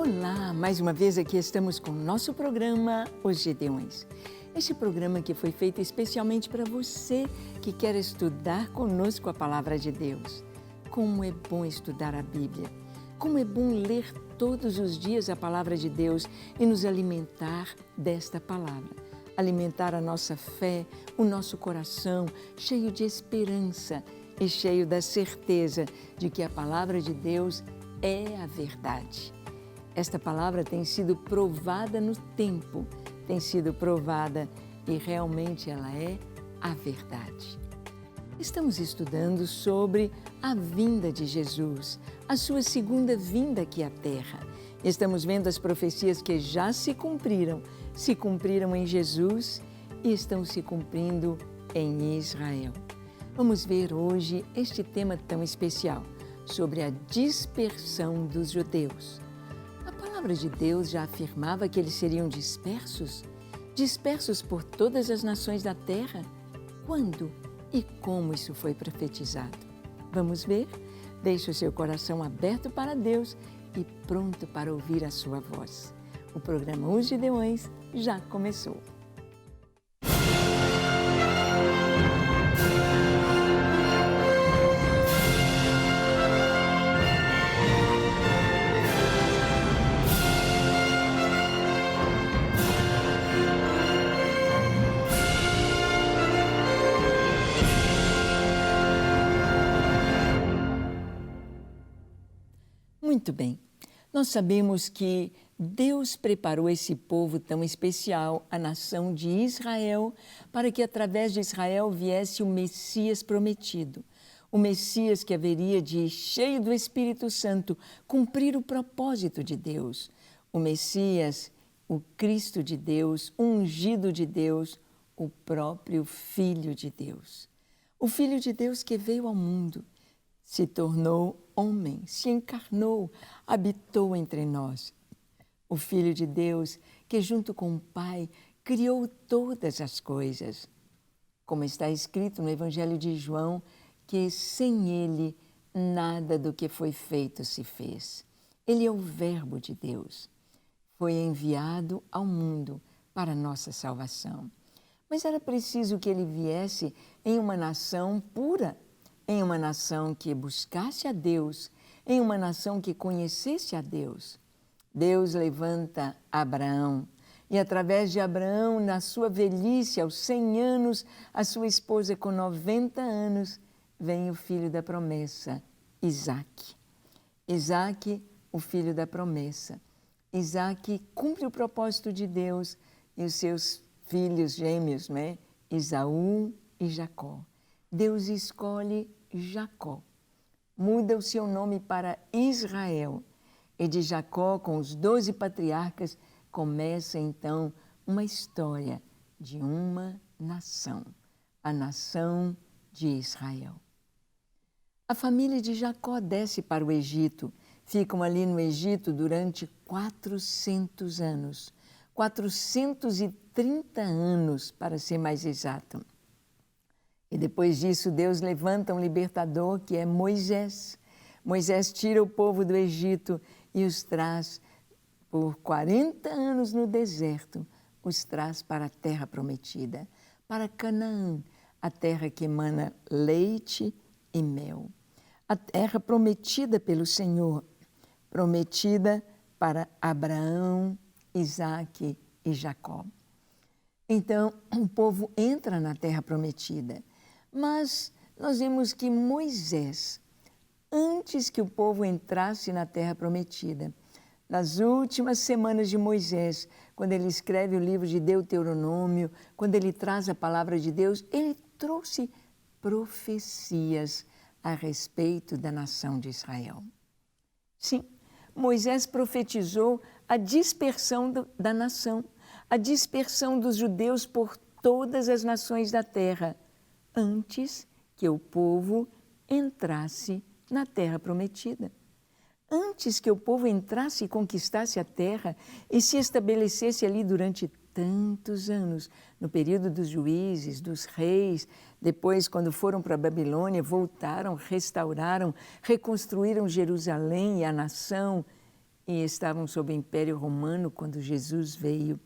Olá, mais uma vez aqui estamos com o nosso programa Os Gedeões. Este programa que foi feito especialmente para você que quer estudar conosco a Palavra de Deus. Como é bom estudar a Bíblia, como é bom ler todos os dias a Palavra de Deus e nos alimentar desta Palavra. Alimentar a nossa fé, o nosso coração cheio de esperança e cheio da certeza de que a Palavra de Deus é a verdade. Esta palavra tem sido provada no tempo, tem sido provada e realmente ela é a verdade. Estamos estudando sobre a vinda de Jesus, a sua segunda vinda aqui à Terra. Estamos vendo as profecias que já se cumpriram em Jesus e estão se cumprindo em Israel. Vamos ver hoje este tema tão especial sobre a dispersão dos judeus. A palavra de Deus já afirmava que eles seriam dispersos por todas as nações da terra. Quando e como isso foi profetizado? Vamos ver? Deixe o seu coração aberto para Deus e pronto para ouvir a sua voz. O programa Os Gedeões já começou. Muito bem, nós sabemos que Deus preparou esse povo tão especial, a nação de Israel, para que através de Israel viesse o Messias prometido. O Messias que haveria de, cheio do Espírito Santo, cumprir o propósito de Deus. O Messias, o Cristo de Deus, o ungido de Deus, o próprio Filho de Deus. O Filho de Deus que veio ao mundo, se tornou homem, se encarnou, habitou entre nós. O Filho de Deus, que junto com o Pai, criou todas as coisas. Como está escrito no Evangelho de João, que sem Ele, nada do que foi feito se fez. Ele é o Verbo de Deus. Foi enviado ao mundo para a nossa salvação. Mas era preciso que Ele viesse em uma nação pura, em uma nação que buscasse a Deus, em uma nação que conhecesse a Deus. Deus levanta Abraão e através de Abraão, na sua velhice, aos 100 anos, a sua esposa com 90 anos, vem o filho da promessa, Isaque. Isaque, o filho da promessa. Isaque cumpre o propósito de Deus e os seus filhos gêmeos, Esaú e Jacó. Deus escolhe Jacó, muda o seu nome para Israel e de Jacó, com os 12 patriarcas, começa então uma história de uma nação, a nação de Israel. A família de Jacó desce para o Egito, ficam ali no Egito durante 400 anos, 430 anos para ser mais exato. E depois disso, Deus levanta um libertador que é Moisés. Moisés tira o povo do Egito e os traz por 40 anos no deserto, os traz para a terra prometida, para Canaã, a terra que emana leite e mel. A terra prometida pelo Senhor, prometida para Abraão, Isaque e Jacó. Então, o povo entra na terra prometida. Mas nós vemos que Moisés, antes que o povo entrasse na terra prometida, nas últimas semanas de Moisés, quando ele escreve o livro de Deuteronômio, quando ele traz a palavra de Deus, ele trouxe profecias a respeito da nação de Israel. Sim, Moisés profetizou a dispersão da nação, a dispersão dos judeus por todas as nações da terra, antes que o povo entrasse na terra prometida. Antes que o povo entrasse e conquistasse a terra e se estabelecesse ali durante tantos anos, no período dos juízes, dos reis, depois, quando foram para a Babilônia, voltaram, restauraram, reconstruíram Jerusalém e a nação e estavam sob o Império Romano quando Jesus veio,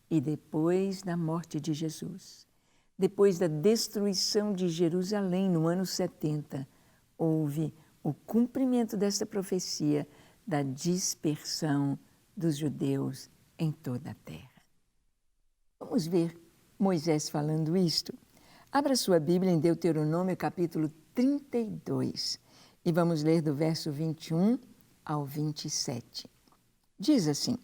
e depois da morte de Jesus, depois da destruição de Jerusalém no ano 70, houve o cumprimento desta profecia da dispersão dos judeus em toda a terra. Vamos ver Moisés falando isto? Abra sua Bíblia em Deuteronômio capítulo 32 e vamos ler do verso 21 ao 27. Diz assim: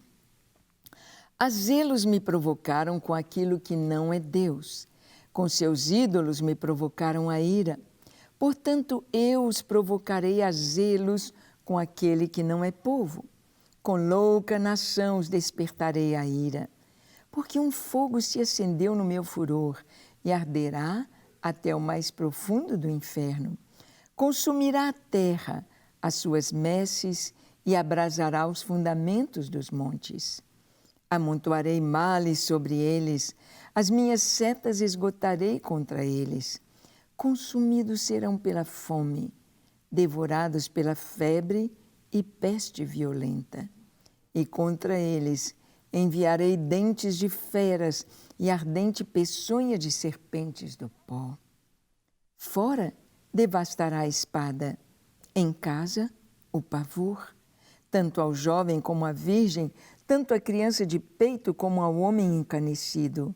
"A zelos me provocaram com aquilo que não é Deus, com seus ídolos me provocaram a ira. Portanto, eu os provocarei a zelos com aquele que não é povo. Com louca nação os despertarei a ira. Porque um fogo se acendeu no meu furor e arderá até o mais profundo do inferno. Consumirá a terra, as suas messes e abrasará os fundamentos dos montes. Amontoarei males sobre eles, as minhas setas esgotarei contra eles. Consumidos serão pela fome, devorados pela febre e peste violenta. E contra eles enviarei dentes de feras e ardente peçonha de serpentes do pó. Fora devastará a espada, em casa o pavor, tanto ao jovem como à virgem, tanto à criança de peito como ao homem encanecido.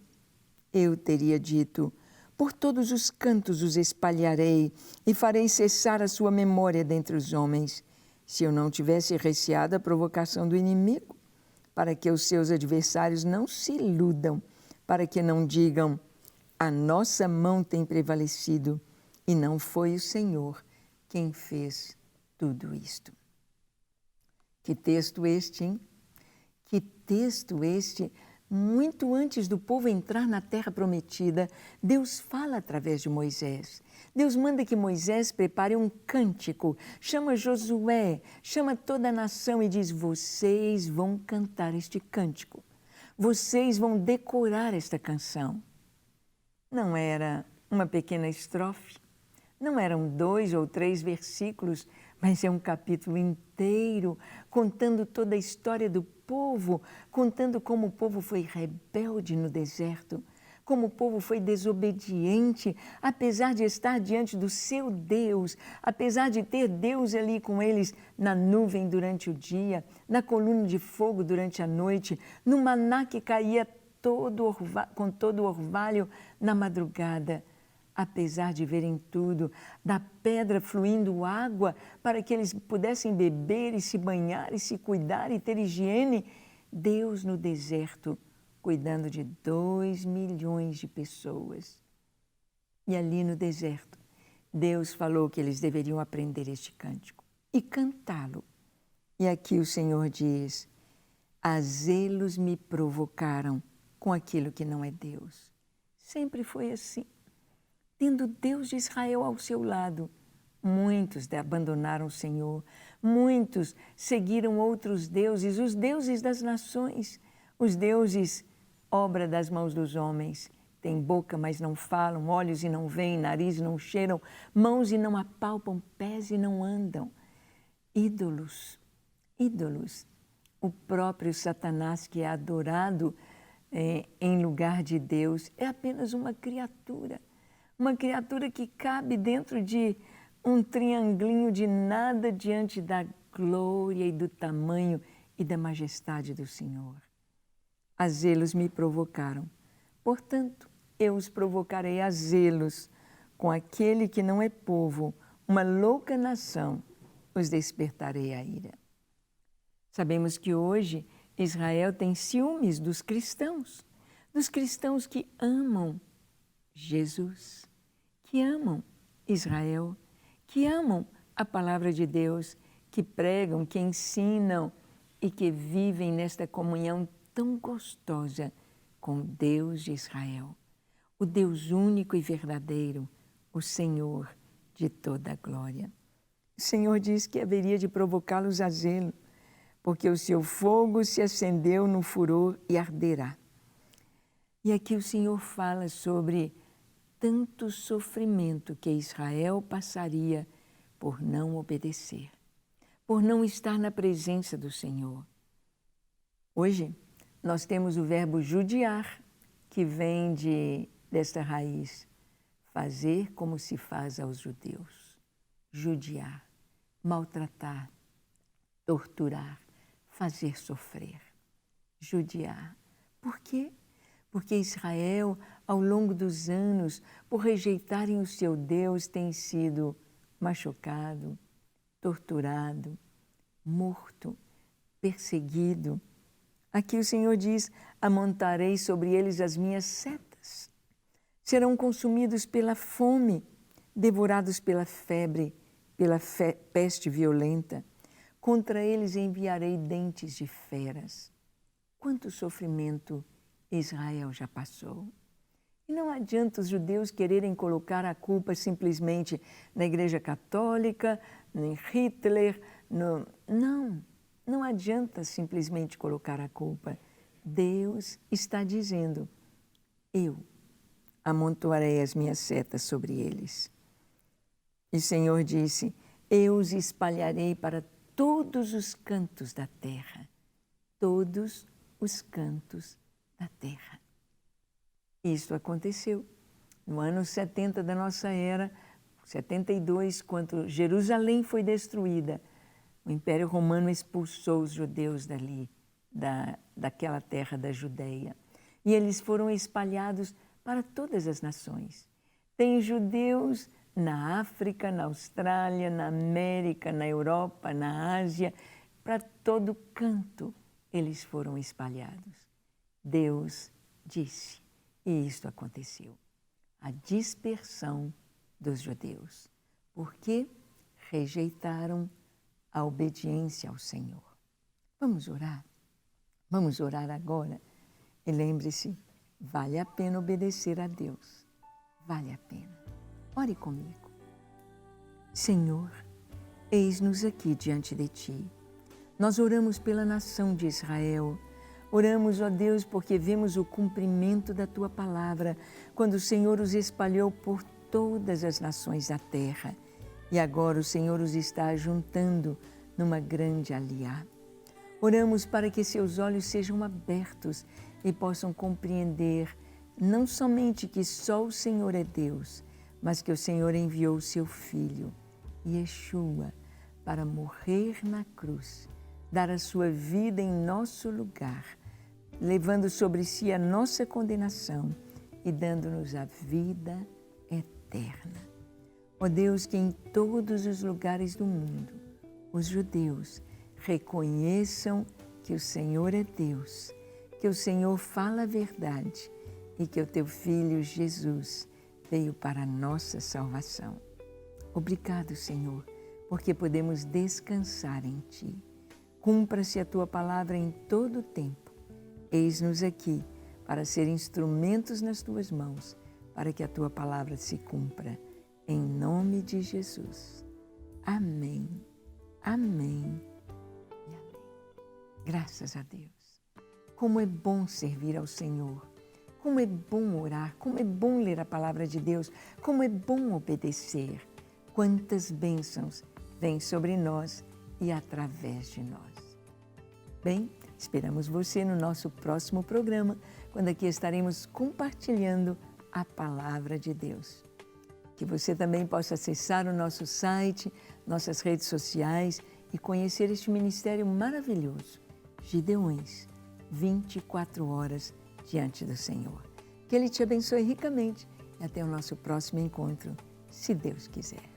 Eu teria dito: por todos os cantos os espalharei e farei cessar a sua memória dentre os homens, se eu não tivesse receado a provocação do inimigo, para que os seus adversários não se iludam, para que não digam: a nossa mão tem prevalecido, e não foi o Senhor quem fez tudo isto." Que texto este, hein? Que texto este! Muito antes do povo entrar na terra prometida, Deus fala através de Moisés. Deus manda que Moisés prepare um cântico, chama Josué, chama toda a nação e diz: vocês vão cantar este cântico, vocês vão decorar esta canção. Não era uma pequena estrofe, não eram 2 ou 3 versículos, mas é um capítulo inteiro, contando toda a história do povo, contando como o povo foi rebelde no deserto, como o povo foi desobediente, apesar de estar diante do seu Deus, apesar de ter Deus ali com eles na nuvem durante o dia, na coluna de fogo durante a noite, no maná que caía com todo o orvalho na madrugada. Apesar de verem tudo, da pedra fluindo água para que eles pudessem beber e se banhar e se cuidar e ter higiene, Deus no deserto cuidando de 2 milhões de pessoas. E ali no deserto, Deus falou que eles deveriam aprender este cântico e cantá-lo. E aqui o Senhor diz: a zelos me provocaram com aquilo que não é Deus. Sempre foi assim. Tendo Deus de Israel ao seu lado, muitos abandonaram o Senhor, muitos seguiram outros deuses, os deuses das nações, os deuses obra das mãos dos homens. Têm boca, mas não falam, olhos e não veem, nariz e não cheiram, mãos e não apalpam, pés e não andam. Ídolos, ídolos. O próprio Satanás, que é adorado em lugar de Deus, é apenas uma criatura que cabe dentro de um triangulinho de nada diante da glória e do tamanho e da majestade do Senhor. A zelos me provocaram, portanto, eu os provocarei a zelos com aquele que não é povo, uma louca nação, os despertarei a ira. Sabemos que hoje Israel tem ciúmes dos cristãos que amam Jesus, que amam Israel, que amam a palavra de Deus, que pregam, que ensinam e que vivem nesta comunhão tão gostosa com o Deus de Israel, o Deus único e verdadeiro, o Senhor de toda a glória. O Senhor diz que haveria de provocá-los a zelo, porque o seu fogo se acendeu no furor e arderá. E aqui o Senhor fala sobre tanto sofrimento que Israel passaria por não obedecer, por não estar na presença do Senhor. Hoje, nós temos o verbo judiar, que vem desta raiz, fazer como se faz aos judeus. Judiar, maltratar, torturar, fazer sofrer. Judiar. Por quê? Porque Israel, ao longo dos anos, por rejeitarem o seu Deus, tem sido machucado, torturado, morto, perseguido. Aqui o Senhor diz: amontarei sobre eles as minhas setas. Serão consumidos pela fome, devorados pela febre, pela peste violenta. Contra eles enviarei dentes de feras. Quanto sofrimento Israel já passou. E não adianta os judeus quererem colocar a culpa simplesmente na Igreja Católica, em Hitler. Não adianta simplesmente colocar a culpa. Deus está dizendo: eu amontoarei as minhas setas sobre eles. E o Senhor disse: eu os espalharei para todos os cantos da terra. Todos os cantos da terra. Isso aconteceu no ano 70 da nossa era, 72, quando Jerusalém foi destruída. O Império Romano expulsou os judeus dali, daquela terra da Judéia. E eles foram espalhados para todas as nações. Tem judeus na África, na Austrália, na América, na Europa, na Ásia, para todo canto eles foram espalhados. Deus disse, e isto aconteceu, a dispersão dos judeus, porque rejeitaram a obediência ao Senhor. Vamos orar? Vamos orar agora? E lembre-se, vale a pena obedecer a Deus. Vale a pena. Ore comigo. Senhor, eis-nos aqui diante de Ti. Nós oramos pela nação de Israel. Oramos, ó Deus, porque vemos o cumprimento da Tua palavra, quando o Senhor os espalhou por todas as nações da terra. E agora o Senhor os está ajuntando numa grande aliá. Oramos para que seus olhos sejam abertos e possam compreender não somente que só o Senhor é Deus, mas que o Senhor enviou o seu Filho, Yeshua, para morrer na cruz, dar a sua vida em nosso lugar, levando sobre si a nossa condenação e dando-nos a vida eterna. Ó Deus, que em todos os lugares do mundo, os judeus reconheçam que o Senhor é Deus, que o Senhor fala a verdade e que o Teu Filho Jesus veio para a nossa salvação. Obrigado, Senhor, porque podemos descansar em Ti. Cumpra-se a Tua palavra em todo o tempo. Eis-nos aqui para ser instrumentos nas Tuas mãos, para que a Tua palavra se cumpra. Em nome de Jesus. Amém, amém e amém. Graças a Deus. Como é bom servir ao Senhor. Como é bom orar, como é bom ler a palavra de Deus, como é bom obedecer. Quantas bênçãos vêm sobre nós e através de nós. Bem, esperamos você no nosso próximo programa, quando aqui estaremos compartilhando a palavra de Deus. Que você também possa acessar o nosso site, nossas redes sociais e conhecer este ministério maravilhoso, Gideões, 24 horas diante do Senhor. Que Ele te abençoe ricamente e até o nosso próximo encontro, se Deus quiser.